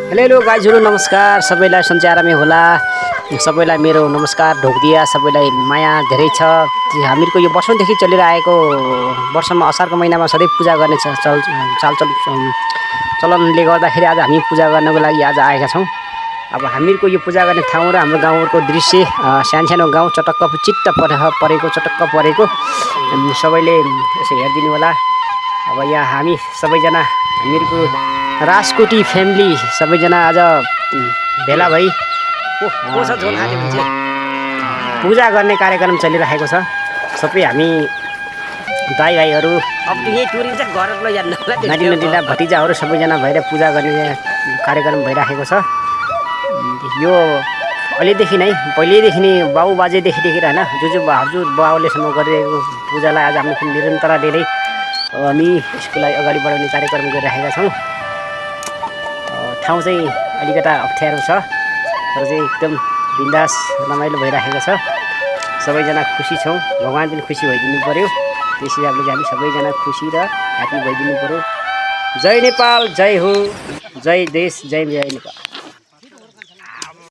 Hello गाइजहरु नमस्कार सबैलाई सन्चै आरामै होला सबैलाई मेरो नमस्कार ढोकदिया सबैलाई माया धेरै छ हामीहरुको यो वर्षौंदेखि चलिरहेको वर्षमा असारको महिनामा सधैँ पूजा गर्ने चलनले गर्दाखेरि आज हामी पूजा गर्नको लागि आज आएका छौं। अब हामीहरुको यो पूजा गर्ने ठाउँ र हाम्रो गाउँहरुको दृश्य सानो गाउँ चटक्क चित्त चटक्क परेको सबैले यसो हेर्दिनु होला। अब यहाँ हामी सबैजना हामीहरुको राजकोटी फ्यामिली सबैजना आज भेला भई पूजा गर्ने कार्यक्रम चलिरहेको छ। सबै हामी दाइ भाइहरु नातिना भतिजाहरु सबैजना भएर पूजा गर्ने कार्यक्रम भइराखेको छ। यो अहिलेदेखि नै पहिलेदेखि नै बाउ बाजेदेखि हैन जुजु हजुर बाउलेसम्म गरिरहेको पूजालाई आज हामी निरन्तरता नै हामी यसलाई अगाडि बढाउने कार्यक्रम गरिरहेका छौं। ठाउँ चाहिँ अलिकता अप्ठ्यारो छ तर चाहिँ एकदम बिन्दास रमाइलो भइराखेको छ। सबैजना खुसी छौं, भगवान पनि खुसी भइदिनु पर्यो। त्यस हिसाबले हामी सबैजना खुसी र ह्यापी भइदिनु पर्यो। जय नेपाल, जय हो, जय देश, जय नेपाल।